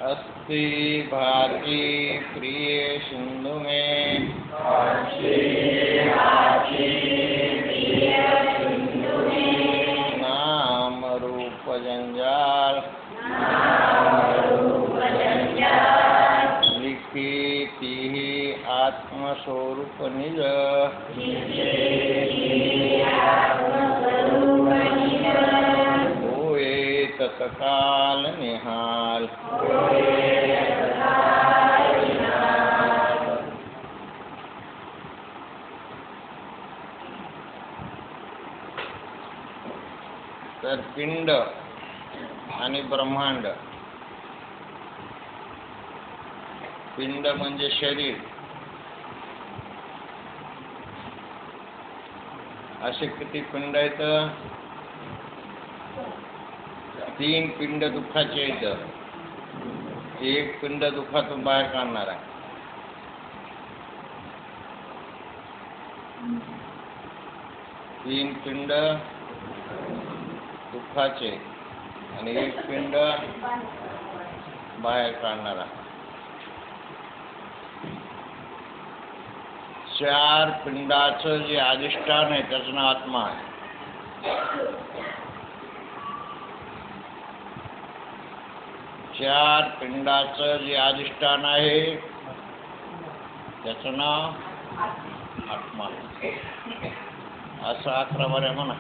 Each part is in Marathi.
अस्ति भाति प्रिय सिंधु में नाम रूप जंजाल लिखिति आत्मस्वरूप निज होए तत्काल निहाल। तर पिंड आणि ब्रह्मांड, पिंड म्हणजे शरीर, असे किती पिंड आहेत? 3 पिंड दुःखाचे आहेत. एक पिंड दुःखातून बाहेर काढणार आहे. तीन पिंड दुःखाचे आणि एक पिंड बाहेर काढणारा. 4 पिंडाचं जे अधिष्ठान आहे त्याचं नाव आत्मा आहे. 4 पिंडाचं जे अधिष्ठान आहे त्याचं नाव आत्मा. असं 11 बऱ्या म्हणा.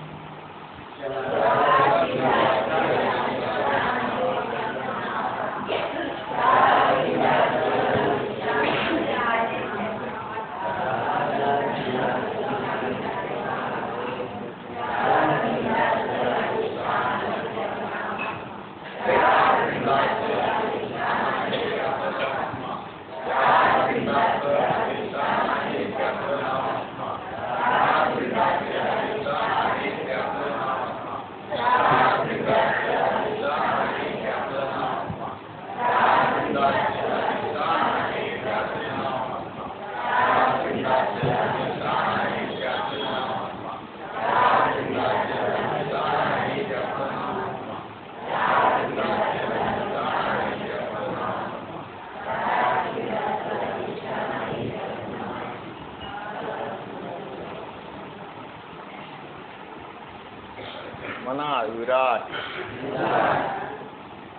म्हणा विराट,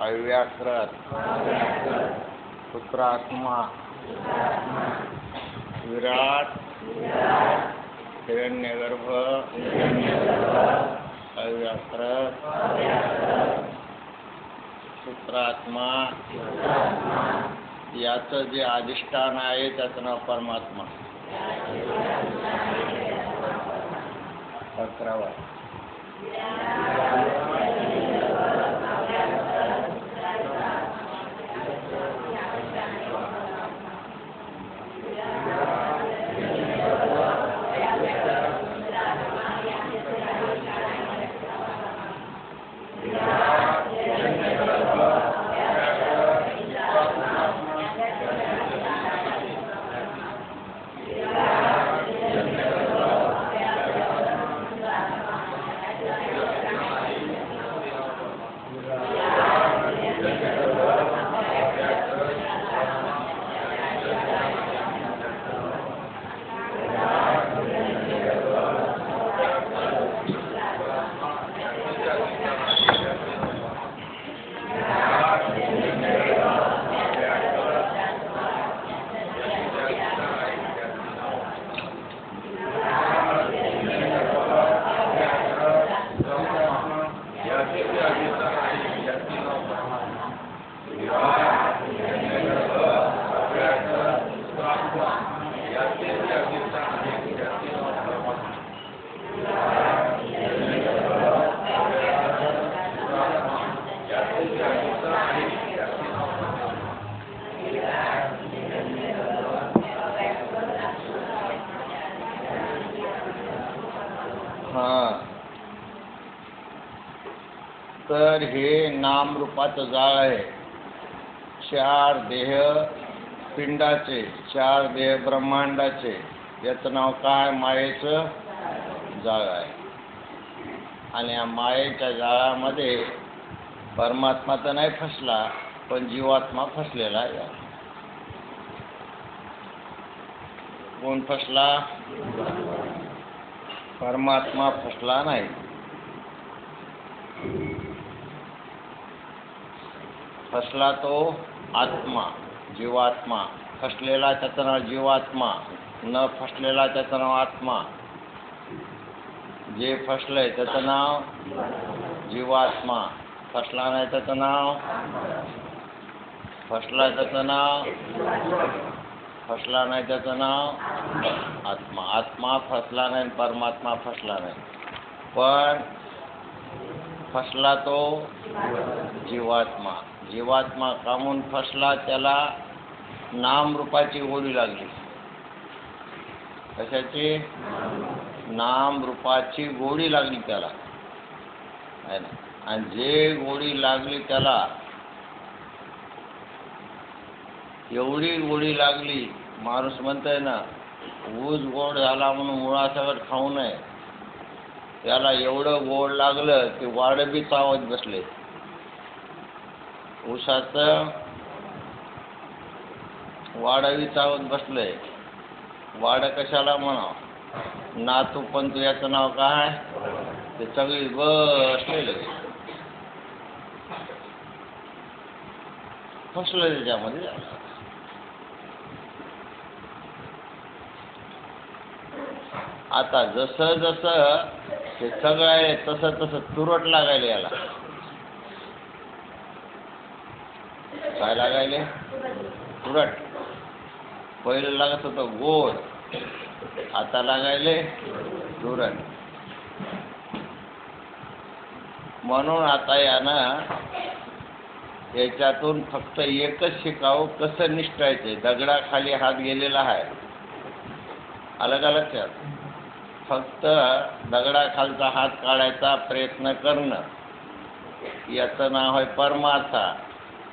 अव्याकृत, पुत्रात्मा. विराट, हिरण्यगर्भ, अव्याकृत, पुत्रात्मा. याचं जे अधिष्ठान आहे त्याचं नाव परमात्मा. 11वा. तर हे नामरूपाचं जाळ आहे. 4 देह पिंडाचे, 4 देह ब्रह्मांडाचे. याचं नाव काय? मायेचं जाळ आहे. आणि या मायेच्या जाळामध्ये परमात्मा तर नाही फसला, पण जीवात्मा फसलेला आहे. कोण फसला? परमात्मा फसला नाही. फसला तो आत्मा, जीवात्मा. फसलेला त्याचं नाव जीवात्मा, न फसलेला त्याचं नाव आत्मा. जे फसलंय त्याचं नाव जीवात्मा, फसला नाही त्याचं नाव, फसला त्याचं नाव, फसला नाही त्याचं नाव आत्मा. आत्मा फसला नाही, परमात्मा फसला नाही. पण फसला तो जीवात्मा. जीवात्मा कामून फसला? त्याला नामरूपाची गोडी लागली. कशाची? नामरूपाची गोडी लागली त्याला, आहे ना. आणि जे गोडी लागली त्याला, एवढी गोडी लागली, माणूस म्हणतोय ना ऊस गोड झाला म्हणून मुळासकट खाऊ नये. त्याला एवढं गोड लागलं की वाड बी चावत बसले. ऊसाचं वाडवी चावत बसलंय. वाड कशाला म्हणावं? नातू पण तू याचं नाव काय? ते सगळी बसलेलं फसलं त्याच्यामध्ये. आता जसं जसं ते सगळं आहे तसं तसं तुरट लागायले याला. काय लागायले? तुरट. पहिलं लागत होतं गोड, आता लागायले तुरट. म्हणून आता यानं याच्यातून फक्त एकच शिकावं, कसं निष्ठायचे. दगडाखाली हात गेलेला आहे, अलग लक्षात. फक्त दगडाखालचा हात काढायचा प्रयत्न करणं, याचं नाव आहे परमार्थ.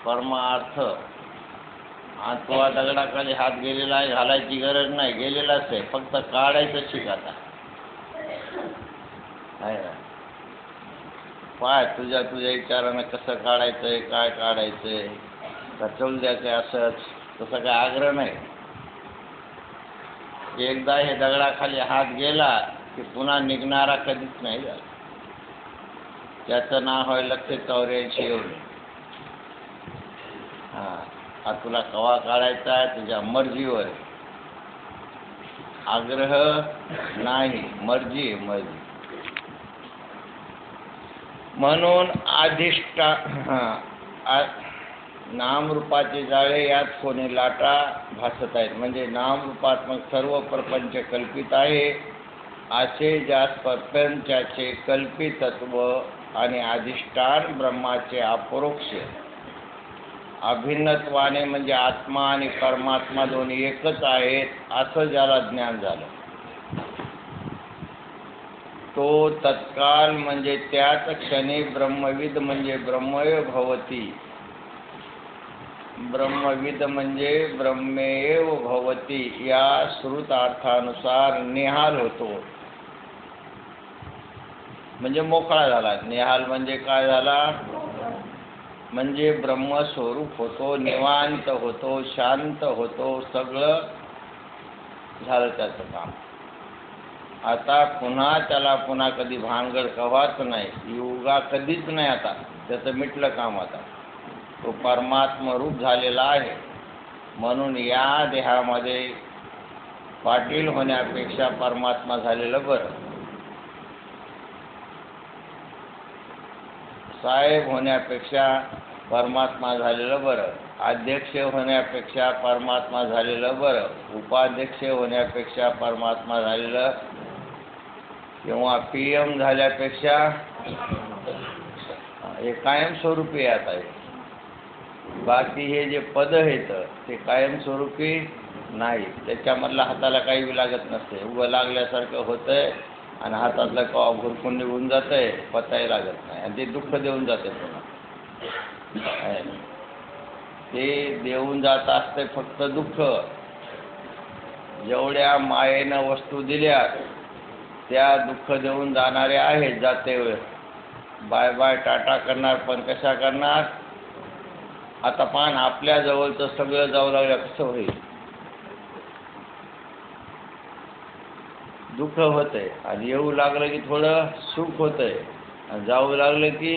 परमार्थ. आत्मा दगडाखाली हात गेलेला आहे, घालायची गरज नाही, गेलेलाच आहे, फक्त काढायचं शिक आता, आहे ना. पाय तुझ्या विचारानं कसं काढायचंय, काय काढायचंय, का चल द्यायचंय असंच, तसं काय आग्रह नाही. एकदा हे दगडाखाली हात गेला की पुन्हा निघणारा कधीच नाही झाला. त्याचं नाव आहे 184 एवढं. हा तुला कवा काढायचा आहे तुझ्या मर्जीवर, आग्रह नाही, मर्जी मर्जी. म्हणून नामरूपाचे जाळे यात कोणी लाटा भासत आहेत. म्हणजे नामरूपात्मक सर्व प्रपंच कल्पित आहे असे ज्यास प्रपंचाचे कल्पितत्व आणि अधिष्ठान ब्रह्माचे अपरोक्ष अभिन्नत्वाने, म्हणजे आत्मा आणि परमात्मा दोन्ही एकच आहेत असं ज्याला ज्ञान झालं, तो तत्काल म्हणजे त्याच क्षणी ब्रह्मविद म्हणजे ब्रह्मैव भवती. ब्रह्मविद म्हणजे ब्रह्मेव भवती या श्रुतार्थानुसार निहाल होतो. म्हणजे मोकळा झाला. निहाल म्हणजे काय झाला? म्हणजे ब्रह्मस्वरूप होतो, निवांत होतो, शांत होतो, सगळं झालं त्याचं काम. आता पुन्हा त्याला पुन्हा कधी भानगड कवाच नाही, युगा कधीच नाही. आता त्याचं मिटलं काम. आता तो परमात्मरूप झालेला आहे. म्हणून या देहामध्ये पाटील होण्यापेक्षा परमात्मा झालेलं बरं, साहेब होण्यापेक्षा परमात्मा झालेलं बरं, अध्यक्ष होण्यापेक्षा परमात्मा झालेलं बरं, उपाध्यक्ष होण्यापेक्षा परमात्मा झालेलं, किंवा PM झाल्यापेक्षा हे कायमस्वरूपी आता आहे. बाकी हे जे पद आहेत ते कायमस्वरूपी नाही. त्याच्यामधलं हाताला काही बी लागत नसते, उभं लागल्यासारखं होतंय आणि हातातलं कवा भुरकून निघून जातंय, पताही लागत नाही, आणि ते दुःख देऊन जाते पुन्हा. ते देऊन जात असते फक्त दुःख. जेवढ्या मायेनं वस्तू दिल्या त्या दुःख देऊन जाणारे आहेत. जाते वेळ बाय बाय टाटा करणार, पण कशा करणार? आता पान आपल्या जवळचं सगळं जाऊ लागलं कसं होईल? दुःख होतंय आणि येऊ लागलं की थोडं सुख होतंय आणि जाऊ लागलं की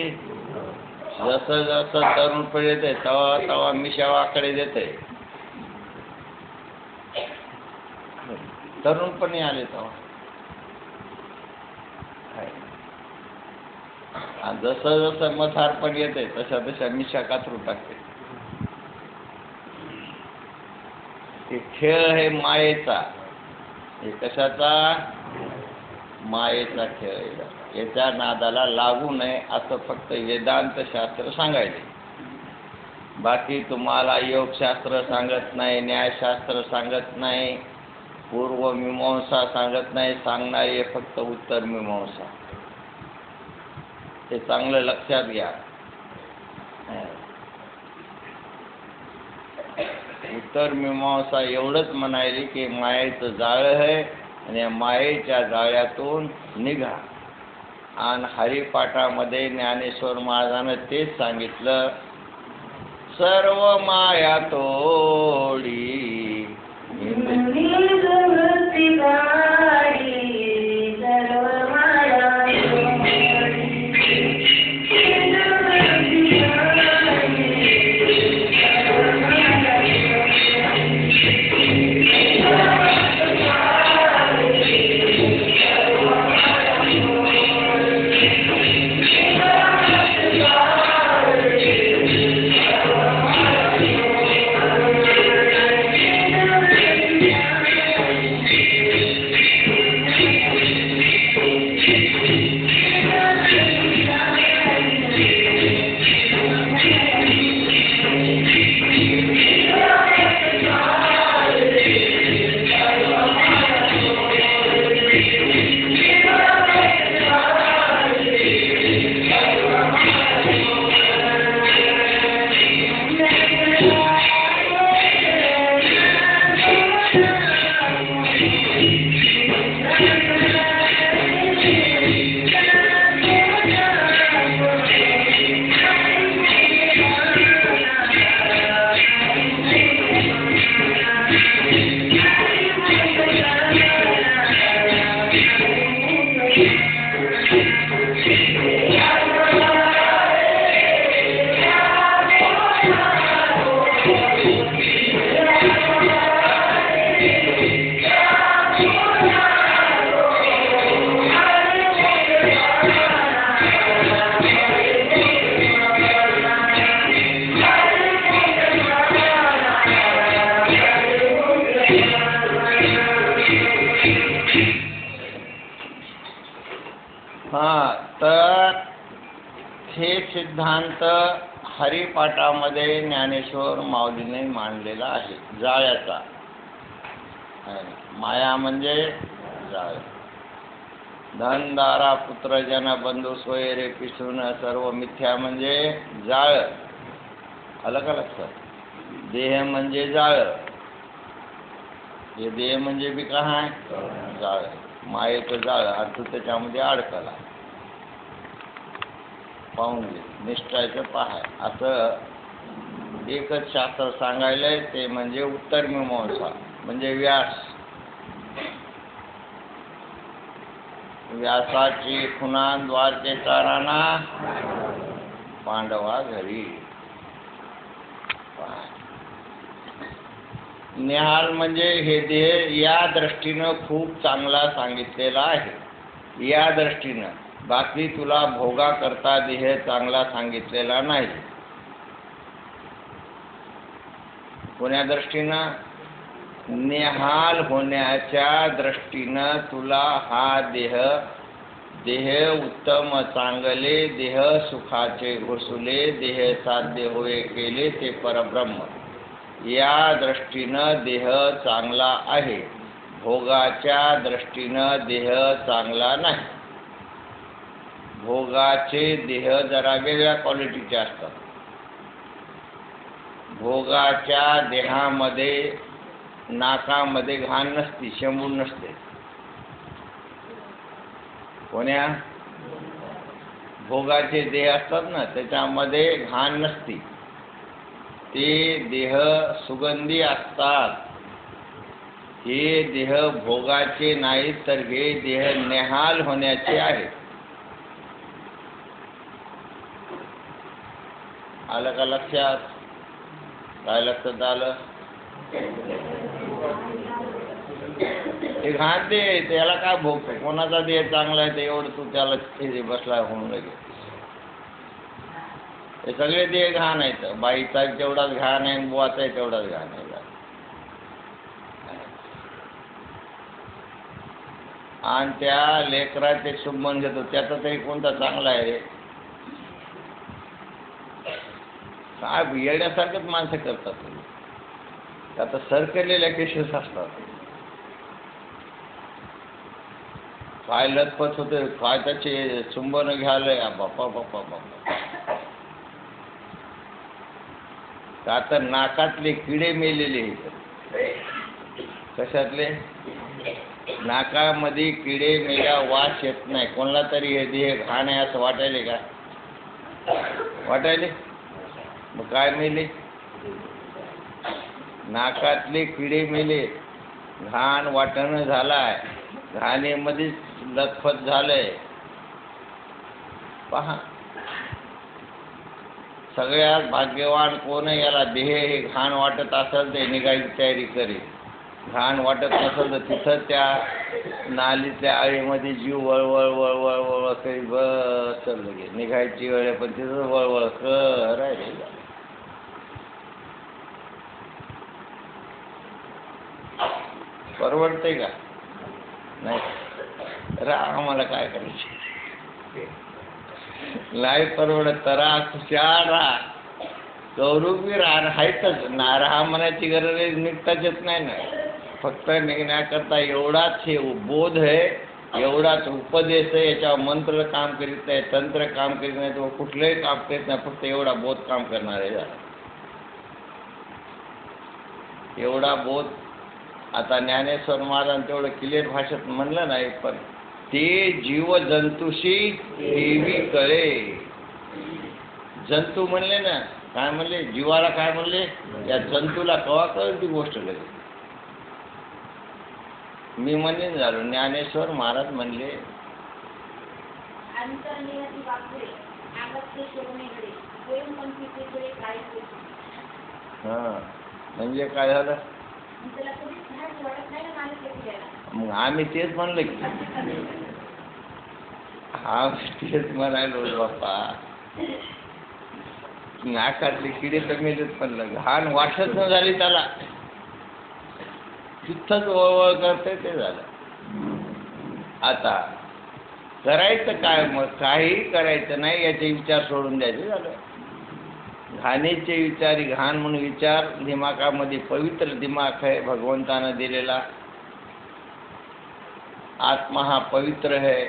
जसं जसं तरुणपण येतंय तवा तवा मिशावाकडे देतंय. तरुणपणी आले तेव्हा आणि जसं जसं म्हातारपण येतंय तशा तशा मिशा कातरून टाकते. हे खेळ आहे मायेचा. हे कशाचा? मायेचा खेळ आहे. याच्या नादाला लागू नये असं फक्त वेदांत शास्त्र सांगायचे. बाकी तुम्हाला योगशास्त्र सांगत नाही, न्यायशास्त्र सांगत नाही, पूर्वमीमांसा सांगत नाही. सांगणारे फक्त उत्तर मीमांसा. ते चांगलं लक्षात घ्या. उत्तर मीमांसा एवढंच म्हणायली की मायेचं जाळं आहे आणि या मायेच्या जाळ्यातून निघा. आणि हरिपाठामध्ये ज्ञानेश्वर महाराजानं तेच सांगितलं, सर्व माया तोडी तर हे सिद्धांत हरिपाठामध्ये ज्ञानेश्वर माऊलीने मांडलेला आहे. जाळ्याचा माया म्हणजे जाळ. धन दारा पुत्र जन बंधू सोयरे पिसून सर्व मिथ्या म्हणजे जाळ. आलं का लक्षात? देह म्हणजे जाळ. हे देह म्हणजे बी काय? जाळ. मायेचं जाळ आणि तू त्याच्यामध्ये अडकला. पाहून घे, निष्ठायचं पहाय. असं एकच शास्त्र सांगायलंय ते म्हणजे उत्तर मीमांसा म्हणजे व्यास. व्यासाची खुणा द्वारकेचा राणा पांडवा घरी. निहाल म्हणजे हे देह या दृष्टीनं खूप चांगला सांगितलेला आहे. या दृष्टीनं. बाकी तुला भोगा करता देह चांगला सांगितलेला नाही. कोण्या दृष्टीनं? निहाल होण्याच्या दृष्टीनं तुला हा देह उत्तम चांगले, देह सुखाचे घोसुले, देह साध्य होय केले ते परब्रह्म. या दृष्टीनं देह चांगला आहे. भोगाच्या दृष्टीनं देह चांगला नाही. भोगाचे देह जरा वेगळ्या क्वालिटीचे असतात. भोगाच्या देहामध्ये नाकामध्ये घाण नसती, शेंबूड नसते. कोण्या? भोगाचे देह असतात ना त्याच्यामध्ये घाण नसती. ते देह सुगंधी असतात. हे देह भोगाचे नाहीत, तर हे देह नेहाल होण्याचे आहेत. आलं का लक्षात? काय लक्षात आलं? ते घाण ते त्याला काय भोगतो? कोणाचा देह चांगला आहे ते एवढं तू त्याला ते बसला होऊन लगे. हे सगळे देह घाण आहेत. बाईचा तेवढाच घाण आहे, बुवाचा तेवढाच घाण आहे. आणि त्या लेकराचे शुभमन घेतो त्याचा तरी कोणता चांगला आहे रे? काय येण्यासारखंच माणसं करतात. आता सरकलेल्या केसेस असतात. काय लथपथ होते, काय त्याचे चुंबन घ्यायला बाप्पा बाप्पा बाप्पा. का तर नाकातले किडे मेलेले आहेत. कशातले? नाकामध्ये किडे मेल्या वास येत नाही. कोणाला तरी हे देह घाण आहे असं वाटायले का? वाटायले? मग काय मेले? नाकातले किडे मेले, घाण वाटणं झालाय, घाणेमध्येच लथपथ झालंय. पहा, सगळ्यात भाग्यवान कोण आहे? याला देह हे घाण वाटत असेल ते निघायची तयारी करेल. घाण वाटत नसेल तर तिथं त्या नालीच्या आळीमध्ये जीव वळवळ वळवळ वळवळ करी बसल लगे. निघायची वेळ पण तिथं वळवळ कर आहे. परवडते का? नाही. आम्हाला काय करायचे? नाही परवडत तर खुशाल राहा, गौरवी राहायचंच ना. राहा म्हणायची गरज निघताच येत नाही ना. फक्त निघण्याकरता एवढाच हे बोध आहे, एवढाच उपदेश आहे. याच्यावर मंत्र काम करीत नाही, तंत्र काम करीत नाही, तो कुठलंही काम करीत नाही. फक्त एवढा बोध काम करणार आहे. एवढा बोध. आता ज्ञानेश्वर महाराज तेवढं क्लिअर भाषेत म्हणलं नाही, पण ते जीवजंतूशी देवी कळे. जंतू म्हणले ना, काय म्हणले? जीवाला काय म्हणले? या जंतूला कवा कळेल ती गोष्ट लगे. मी म्हणेन झालो, ज्ञानेश्वर महाराज म्हणले हां. म्हणजे काय झालं? मग आम्ही तेच म्हणलं की हा तेच म्हणायलो बाप्पा. नाकातले किडे तर मेलेत, पण घाण वाटत न झाली त्याला, तिथंच वळवळ करते ते झालं. आता करायचं काय? मग काहीही करायचं नाही, याचे विचार सोडून द्यायचे झालं. घाणीचे विचार, घाण म्हणून विचार दिमागामध्ये पवित्र दिमाग आहे भगवंतानं दिलेला. आत्मा हा पवित्र आहे.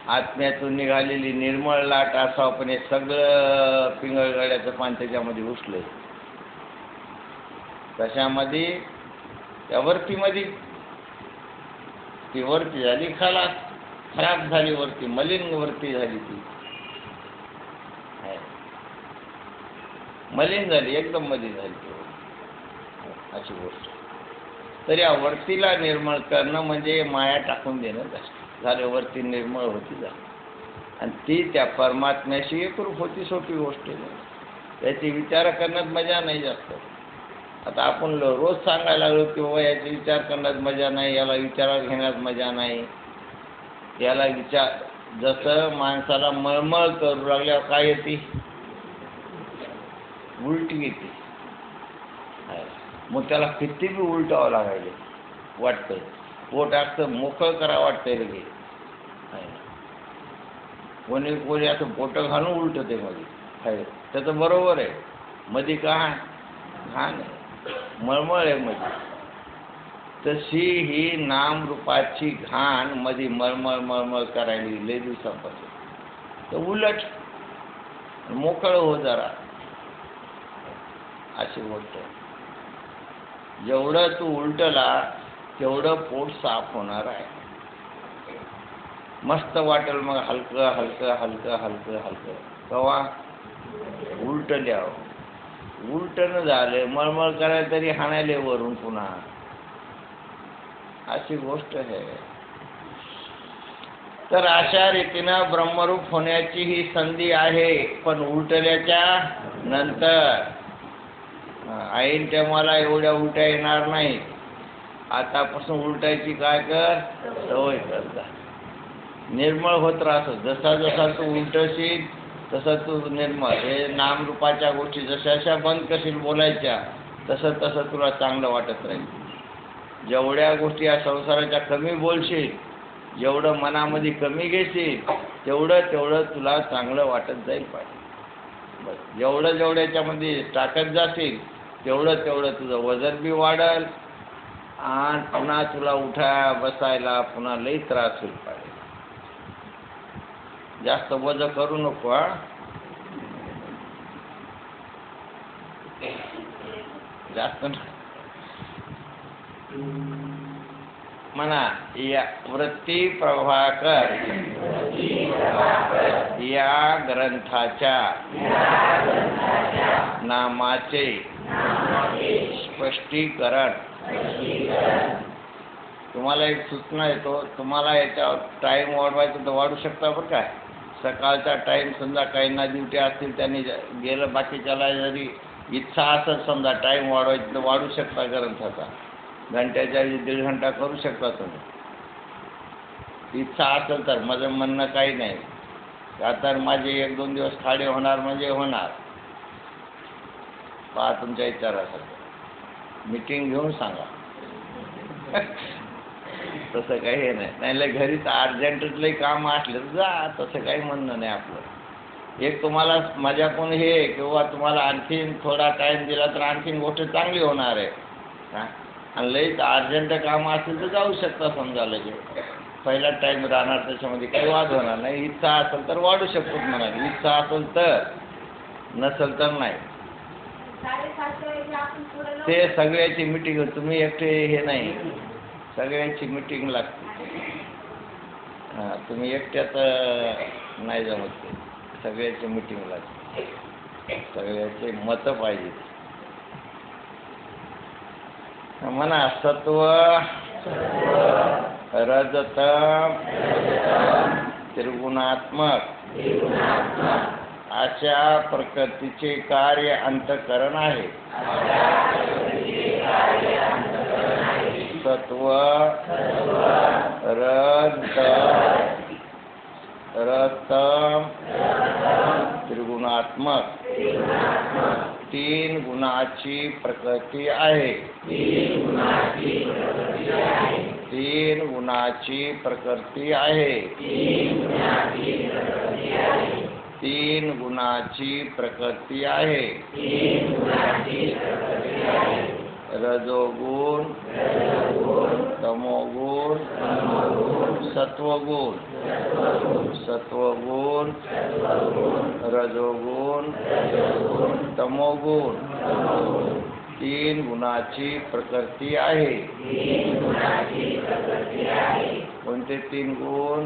आत्म्यातून निघालेली निर्मळ लाट असावं, पण हे सगळं पिंगळगड्याचं पान त्याच्यामध्ये घुसलंय. कशामध्ये? त्या वरतीमध्ये. ती वरती झाली खराब झाली, वरती मलिन वरती झाली. ती मलिन झाली, एकदम मलिन झाली अशी गोष्ट. तर या वरतीला निर्मळ करणं म्हणजे माया टाकून देणं झालं. वरती निर्मळ होती झाली, आणि ती त्या परमात्म्याशी एकरूप होती. सोपी गोष्ट नाही. त्याची विचार करण्यात मजा नाही जास्त. आता आपण रोज सांगायला लागलो की बाबा याचे विचार करण्यात मजा नाही, याला विचारात घेण्यात मजा नाही. याला विचार, जसं माणसाला मळमळ करू लागल्यावर काय येते? उलटी येते. मग त्याला किती बी उलटावं लागायले वाटतंय. पोट असतं मोकळं करावं वाटतंय लगे. कोणी कोणी असं पोटं घालून उलटते मध्ये. त्याचं बरोबर आहे. मध्ये काय घाण आहे, मळमळ आहे मध्ये. तशी ही नामरूपाची घाण मध्ये मळमळ मळमळ करायला लय दिवसापासून. तर उलट मोकळं हो जरा, अशी गोष्ट. जेवढं तू उलटला तेवढं पोट साफ होणार आहे. मस्त वाटेल मग हलकं हलकं हलकं हलकं हलकं. कवा? उलटल्यावर. उलटं झालं, मळमळ करायला तरी हाणायले वरून पुन्हा, अशी गोष्ट आहे. तर अशा रीतीनं ब्रह्मरूप होण्याची ही संधी आहे, पण उलटल्याच्या नंतर. ऐन टायमाला एवढ्या उलट्या येणार नाही. आतापासून उलटायची काय कर, सवय करता. निर्मळ होत राहतो. जसा जसा तू उलटशील तसं तू निर्मळ. हे नामरूपाच्या गोष्टी जशा जशा बंद करशील बोलायच्या, तसं तसं तुला चांगलं वाटत राहील. जेवढ्या गोष्टी या संसाराच्या कमी बोलशील, जेवढं मनामध्ये कमी घेशील, तेवढं तुला चांगलं वाटत जाईल पाहिजे. बस जेवढं याच्यामध्ये टाकत जाशील, तेवढं तुझं वजन बी वाढेल आणि पुन्हा तुला उठा बसायला पुन्हा लई त्रास होईल पाहिजे. जास्त वजन करू नको. जास्त म्हणा. या वृत्ती प्रभाकर या ग्रंथाच्या नामाचे स्पष्टीकरण. तुम्हाला एक सूचना येतो, तुम्हाला याच्यावर टाईम वाढवायचा तर वाढू शकता बरं काय. सकाळचा टाईम समजा काहींना ड्युटी असतील त्यांनी गेलं, बाकीच्याला जरी इच्छा असेल समजा टाईम वाढवायची तर वाढू शकता ग्रंथाचा. घंट्याच्या 1.5 घंटा करू शकता तुम्ही, इच्छा असेल तर. माझं म्हणणं काही नाही. आता माझे 1-2 दिवस खाडे होणार म्हणजे होणार. पहा तुमच्या विचारासाठी मीटिंग घेऊन सांगा. तसं काही हे नाही. नाही घरीच अर्जंटली काम असलं तर जा, तसं काही म्हणणं नाही आपलं. एक तुम्हाला माझ्याकडून हे किंवा तुम्हाला आणखीन थोडा टाईम दिला तर आणखीन गोष्ट चांगली होणार आहे. हां, आणि लईच अर्जंट कामं असतील तर जाऊ शकता समजा लगेच. पहिला टाईम राहणार, त्याच्यामध्ये काही वाद होणार नाही. इच्छा असेल तर वाढू शकतो म्हणा, इच्छा असेल तर, नसेल तर नाही. ते सगळ्याची मीटिंग, तुम्ही एकटे हे नाही, सगळ्यांची मीटिंग लागते. हां, तुम्ही एकट्यात नाही जमत. ते सगळ्याची मीटिंग लागते, सगळ्याचे मतं पाहिजे. म्हणा सत्व रजतम त्रिगुणात्मक अशा प्रकृतीचे कार्य अंतःकरण आहे. सत्व रजतम त्रिगुणात्मक 3 गुणाची प्रकृती आहे. 3 गुणाची प्रकृती आहे. 3 गुणाची प्रकृती आहे. रजोगुण, तमोगुण, सत्वगुण. सत्वगुण, रजोगुण, तमोगुण 3 गुणाची प्रकृती आहे. कोणते 3 गुण?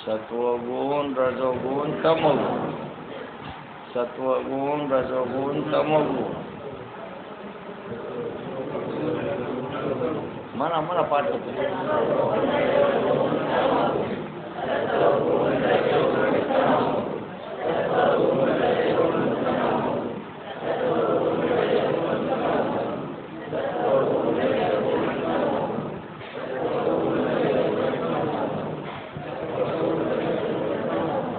सत्वगुण, रजोगुण, तमोगुण. सत्वगुण, रजोगुण, तमोगुण. म्हणा पाठ होते.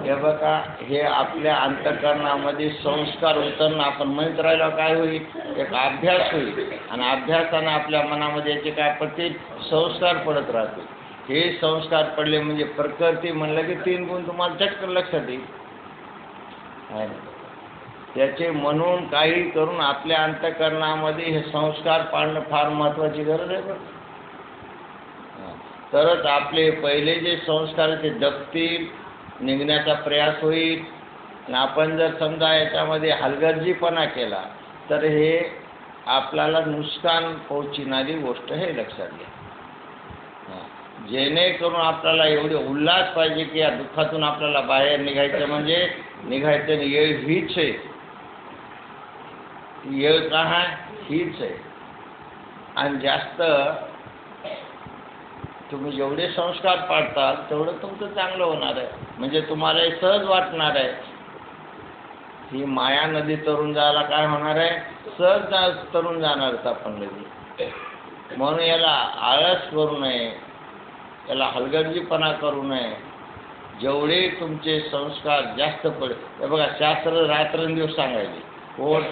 हे बघा, हे आपल्या अंतःकरणामध्ये संस्कार उतरणं. आपण म्हणत राहिलो काय होईल, एक अभ्यास होईल, आणि अभ्यासानं आपल्या मनामध्ये याचे काय पडतील, संस्कार पडत राहतील. हे संस्कार पडले म्हणजे प्रकृती म्हणलं की 3 गुण तुम्हाला चटकन लक्षात येईल. त्याचे म्हणून काही करून आपल्या अंतःकरणामध्ये हे संस्कार पाडणं फार महत्त्वाची गरज आहे. तरच आपले पहिले जे संस्कार ते दबतील, निघण्याचा प्रयास होईल. आणि आपण जर समजा याच्यामध्ये हलगर्जीपणा केला तर हे आपल्याला नुकसान पोहोचणारी गोष्ट हे लक्षात घ्या. जेणेकरून आपल्याला एवढे उल्हास पाहिजे की या दुःखातून आपल्याला बाहेर निघायचं, म्हणजे निघायचं येळ हीच आहे. येळ का आहे? हीच आहे. आणि जास्त तुम्ही जेवढे संस्कार पाडताल तेवढं तुमचं चांगलं होणार आहे. म्हणजे तुम्हाला हे सहज वाटणार आहे. ही माया नदी तरुण जायला काय होणार आहे? सहज तरुण जाणारच आपण नदी. म्हणून याला आळस करू नये, याला हलगर्जीपणा करू नये. जेवढे तुमचे संस्कार जास्त हे बघा, शास्त्र रात्रंदिवस सांगायचे. कोण?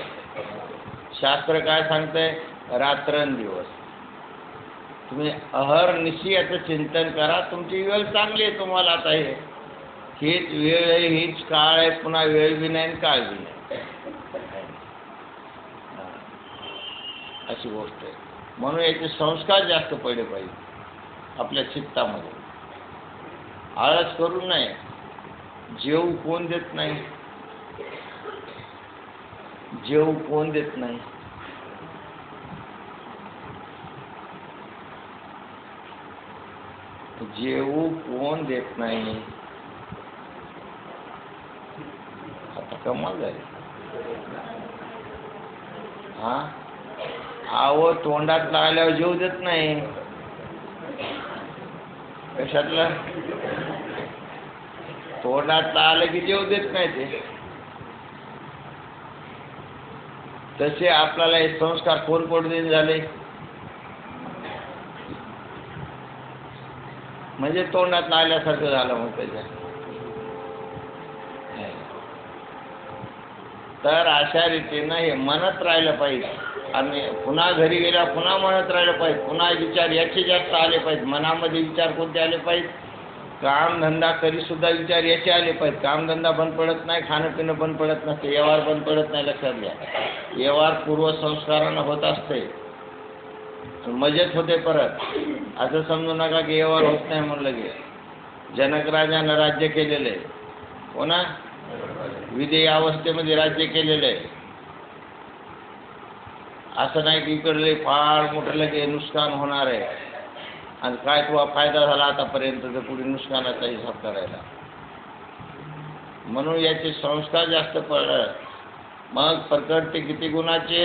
शास्त्र काय सांगतंय? रात्रंदिवस. तुम्ही अहर्निशी याचं चिंतन करा. तुमची वेळ चांगली आहे. तुम्हाला आता हीच वेळ आहे, हीच काळ आहे. पुन्हा वेळ बी नाही आणि काळ बी नाही, अशी गोष्ट आहे. म्हणून याचे संस्कार जास्त पडले पाहिजे आपल्या चित्तामध्ये. आळस करू नये. जेव कोण देत नाही? जेव कोण देत नाही? जेवू कोण देत नाही? आता कमाल झाली. हा, आव तोंडात लागल्यावर जेव देत नाही. कशातलं? तोंडात आलं की जेव देत नाही ते. तसे आपल्याला हे संस्कार कोण पडून झाले? म्हणजे तोंडात आल्यासारखं झालं. मग त्याच्या तर अशा रीतीनं हे म्हणत राहिलं पाहिजे. आणि पुन्हा घरी गेल्या पुन्हा म्हणत राहिलं पाहिजे. पुन्हा विचार याचे जास्त आले पाहिजे. मनामध्ये विचार कोणते आले पाहिजे? कामधंदा करीसुद्धा विचार याचे आले पाहिजे. कामधंदा बंद पडत नाही, खाणं पिणं बंद पडत नसते, व्यवहार बंद पडत नाही. लक्षात घ्या, व्यवहार पूर्वसंस्कारानं होत असते, मजेत होते. परत असं समजू नका की व्यवहार होत नाही म्हणलं की. जनक राजानं राज्य केलेलं आहे. हो ना? विधेय अवस्थेमध्ये राज्य केलेलं आहे. असं नाही की इकडले फार मोठं लगे नुकसान होणार आहे आणि काय तुला फायदा झाला आतापर्यंत, तर पुढे नुकसानाचा हिसाब करायला. म्हणून याचे संस्कार जास्त पडलं. मग प्रकृती किती गुणाची?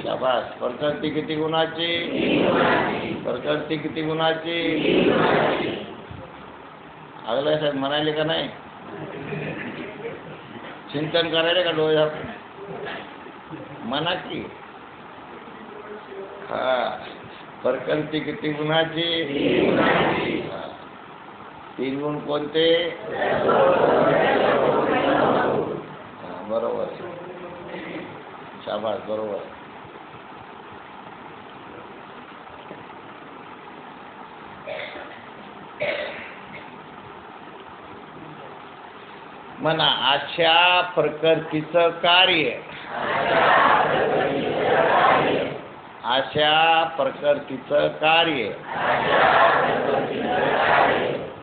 शाबास. प्रकृती किती गुणाची? प्रकृती किती गुणाची? आगला साहेब म्हणाले का नाही? चिंतन करायला का डोळे म्हणा की? हा, प्रकृती किती गुणाची? 3 गुण कोणते? बरोबर. शाबास, बरोबर. म्हणा अशा प्रकृतीचं कार्य, अशा प्रकृतीचं कार्य.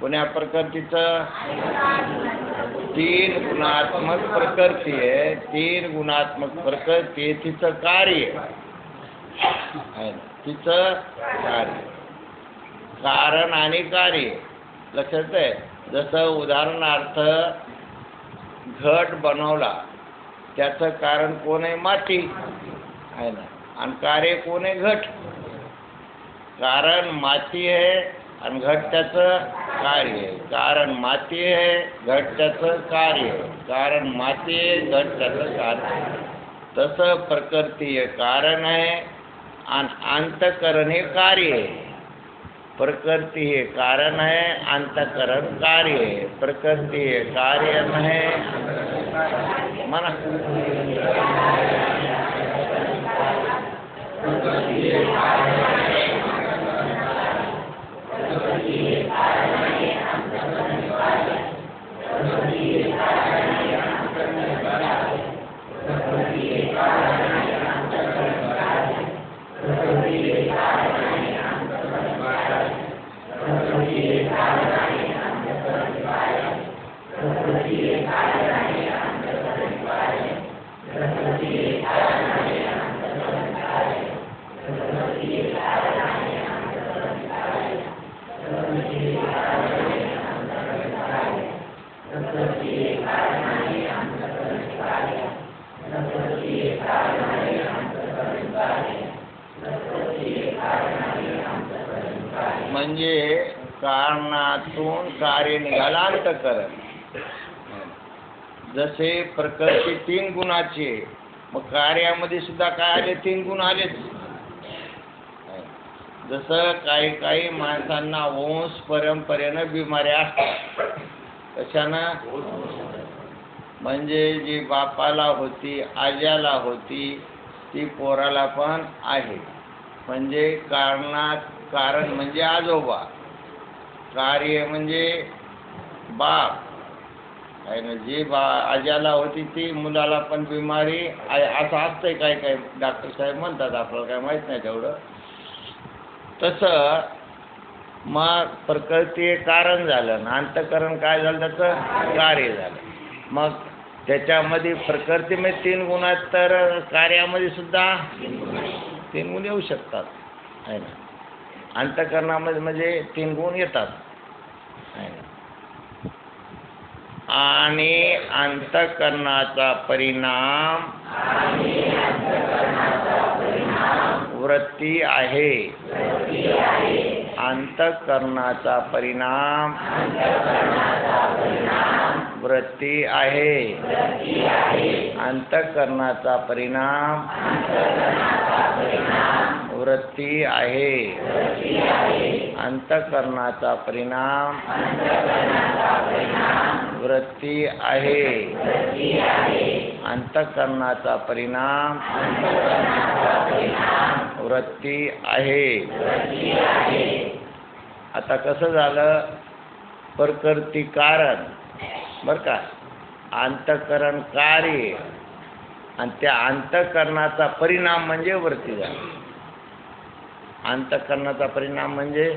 कोण्या प्रकृतीचं? 3 गुणात्मक प्रकृती आहे. 3 गुणात्मक प्रकृती आहे. तिचं कार्य आहे, तिचं कार्य. कारण आणि कार्य लक्षात आहे. जसं उदाहरणार्थ घट बनवला, त्याचं कारण कोण आहे? माती आहे ना. आणि कार्य कोण आहे? घट. कारण माती आहे आणि घट त्याचं कार्य आहे. कारण माती आहे, घट त्याचं कार्य आहे. कारण माती आहे, घट त्याचं कार्य आहे. तसं प्रकृती हे कारण आहे आणि अंतःकरण हे कार्य आहे. प्रकृती हे कारण आहे, अंतःकरण कार्य आहे. प्रकृती हे कार्य आहे म्हणा. म्हणजे कारणातून कार्य निघाला अंतःकरण. जसे प्रकृती 3 गुणाची आहे, मग कार्यामध्ये सुद्धा काय आले? 3 गुण आलेच. जसं काही माणसांना वंश परंपरेनं बिमाऱ्या असतात. कशानं? म्हणजे जी बापाला होती, आज्याला होती, ती पोराला पण आहे. म्हणजे कारण म्हणजे आजोबा, कार्य म्हणजे बाप आहे ना. जी आज्याला होती ती मुलाला पण बिमारी असं असतंय. काही डॉक्टर साहेब म्हणतात, आपल्याला काय माहीत नाही तेवढं. तसं मग प्रकृती हे कारण झालं, अंतःकरण काय झालं? त्याचं कार्य झालं. मग त्याच्यामध्ये प्रकृतीमध्ये 3 गुण आहेत, तर कार्यामध्ये सुद्धा 3 गुण येऊ शकतात आहे ना. अंतःकरणामध्ये म्हणजे 3 गुण येतात आहे ना. आणि अंतःकरणाचा परिणाम वृत्ती आहे. अंतःकरणाचा परिणाम वृत्ती आहे. अंतःकरणाचा परिणाम वृत्ती आहे. अंतःकरणाचा परिणाम वृत्ती आहे. अंतःकरणाचा परिणाम वृत्ती आहे. आता कसं झालं? प्रकृती कारण बरं का, अंतःकरण कार्य, आणि त्या अंतःकरणाचा परिणाम म्हणजे वृत्ती झाली. अंतःकरणाचा परिणाम म्हणजे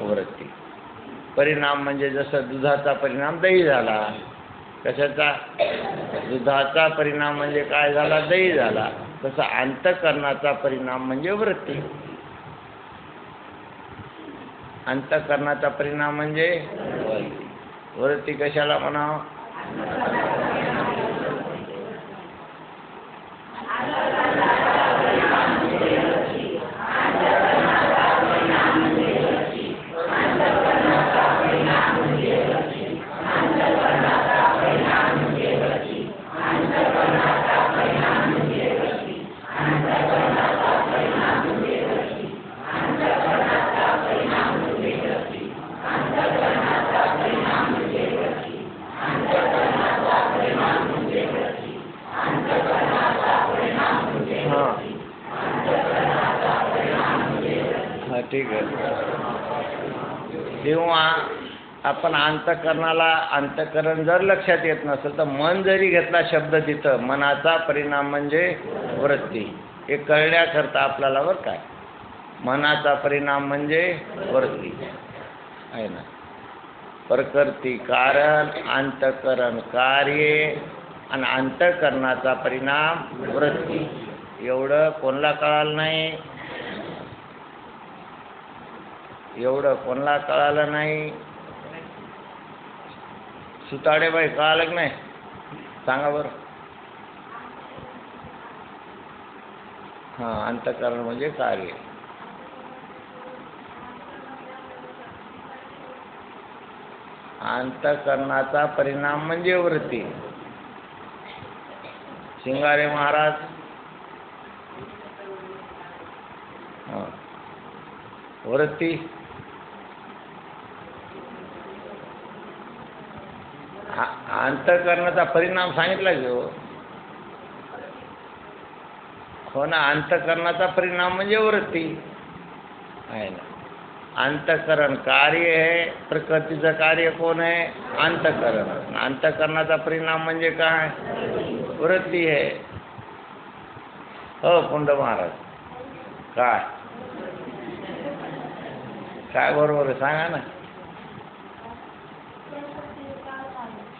वृत्ती. परिणाम म्हणजे जसं दुधाचा परिणाम दही झाला. कशाचा? दुधाचा परिणाम म्हणजे काय झाला? दही झाला. तसं अंतःकरणाचा परिणाम म्हणजे वृत्ती. अंतःकरणाचा परिणाम म्हणजे वृत्ती. वृत्ती कशाला म्हणावं? ठीक आहे. तेव्हा आपण अंतःकरण जर लक्षात येत नसेल तर मन जरी घेतला शब्द तिथं, मनाचा परिणाम म्हणजे वृत्ती, हे कळण्याकरता आपल्याला बरं काय, मनाचा परिणाम म्हणजे वृत्ती आहे ना. प्रकृती कारण, अंतःकरण कार्य आणि अंतःकरणाचा परिणाम वृत्ती. एवढं कोणाला कळालं नाही? एवढं कोणाला कळालं नाही? सुताडेबाई कळालं की नाही? सांगा बरं. हां, अंतःकरण म्हणजे कार्य. अंतःकरणाचा परिणाम म्हणजे वृत्ती. शिंगारे महाराज वृत्ती अंतःकरणाचा परिणाम सांगितला की हो ना. अंतःकरणाचा परिणाम म्हणजे वृत्ती आहे ना. अंतःकरण कार्य आहे. प्रकृतीचं कार्य कोण आहे? अंतःकरण. अंतःकरणाचा परिणाम म्हणजे काय? वृत्ती आहे. हो पुंड महाराज, काय काय बरोबर आहे सांगा ना.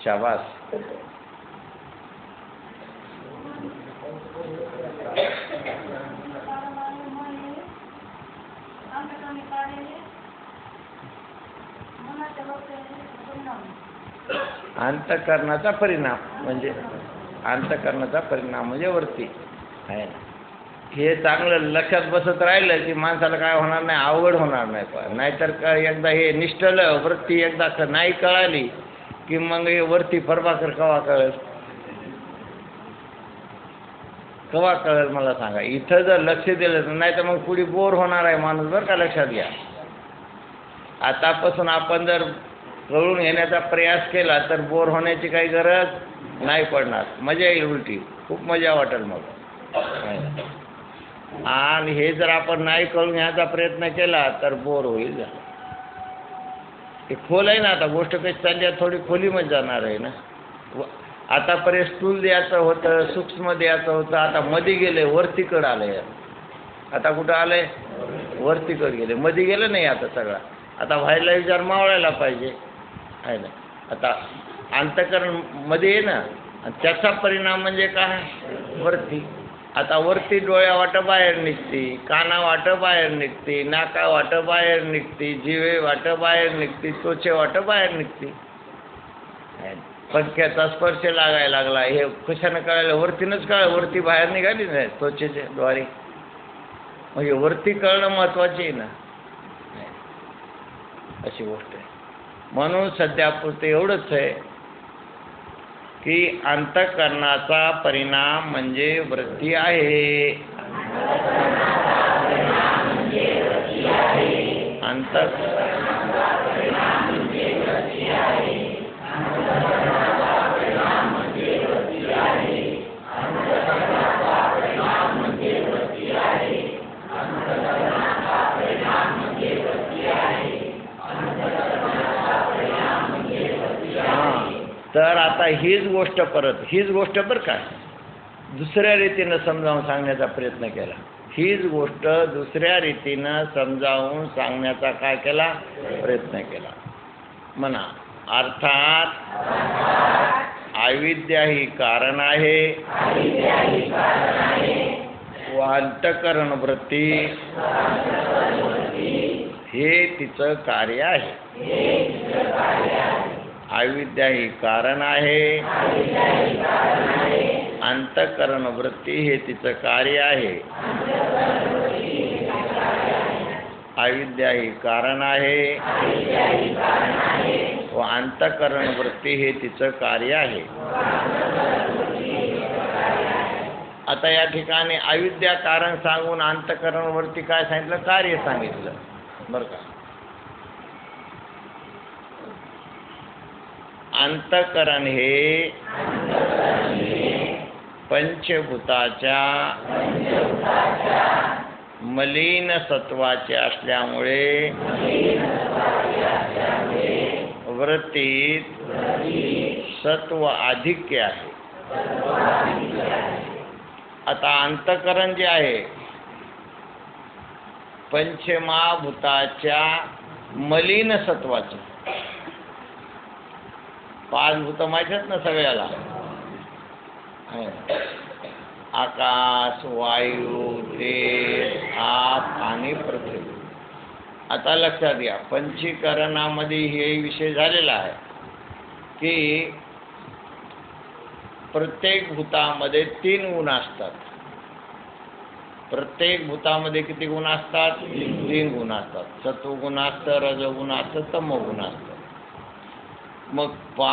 शाबास. अंतःकरणाचा परिणाम म्हणजे वृत्ती आहे ना. हे चांगलं लक्षात बसत राहिलं की माणसाला काय होणार नाही, अवघड होणार नाही. पण नाहीतर काय एकदा हे निष्ठलं वृत्ती एकदा नाही कळाली की मग हे वरती फरबाकर कवा कळेल मला सांगा. इथं जर लक्ष दिलं तर, नाही तर मग पुढे बोर होणार आहे माणूस, बरं का, लक्षात घ्या. आतापासून आपण जर कळून घेण्याचा प्रयास केला तर बोर होण्याची काही गरज नाही पडणार. मजा येईल, उलटी खूप मजा वाटेल मग. आणि हे जर आपण नाही कळून घ्यायचा प्रयत्न केला तर बोर होईल. हे खोल आहे ना, आता गोष्ट कशी चालली आहे, थोडी खोलीमध्ये जाणार आहे ना. आतापर्यंत स्थूल द्यायचं होतं, सूक्ष्म द्यायचं होतं, आता मध्ये गेले, वरतीकडं आलंय. आता कुठं आलंय? वरतीकडे गेले, मध्ये गेलं नाही आता सगळा. आता व्हायला विचार मावळायला पाहिजे आहे ना. आता अंतःकरण मध्ये आहे ना, आणि त्याचा परिणाम म्हणजे काय? वरती. आता वरती डोळ्या वाटं बाहेर निघते, काना वाटं बाहेर निघते, नाका वाटं बाहेर निघते, जिवे वाटं बाहेर निघते, त्वचे वाटं बाहेर निघते. पंख्याचा स्पर्श लागायला लागला, हे कशानं कळायला? वरतीनंच कळलं, वरती बाहेर निघाली नाही त्वचेच्या द्वारे. म्हणजे वरती कळणं महत्वाचे आहे ना, अशी गोष्ट आहे. म्हणून सध्या पुरतं एवढंच आहे की अंतःकरणाचा परिणाम म्हणजे वृत्ती आहे. तर आता हीच गोष्ट बरं काय दुसऱ्या रीतीनं समजावून सांगण्याचा प्रयत्न केला. हीच गोष्ट दुसऱ्या रीतीनं समजावून सांगण्याचा काय केला? प्रयत्न केला म्हणा. अर्थात अविद्या ही कारण आहे व अंतःकरण वृत्ती हे तिचं कार्य आहे. अविद्या ही कारण आहे, अंतःकरण वृत्ती हे तिचं कार्य आहे. अविद्या ही कारण आहे व अंतःकरण वृत्ती हे तिचं कार्य आहे. आता या ठिकाणी अविद्या कारण सांगून अंतःकरण वृत्ती काय सांगितलं? कार्य सांगितलं, बरं का. अंतःकरण हे पंचभूताच्या मलिन सत्वाचे असल्यामुळे वृत्तीत सत्व आधिक्य आहे. आता अंतःकरण जे आहे पंचमहाभूताच्या मलिन सत्वाचे. 5 भूत माहिती आहेत ना सगळ्याला, आकाश, वायू, तेज, आप आणि पृथ्वी. आता लक्षात घ्या, पंचीकरणामध्ये हे विषय झालेला आहे की प्रत्येक भूतामध्ये 3 गुण असतात. प्रत्येक भूतामध्ये किती गुण असतात? 3 गुण असतात. सत्वगुण असतं, रजोगुण असतं, तमोगुण असतं. मग 5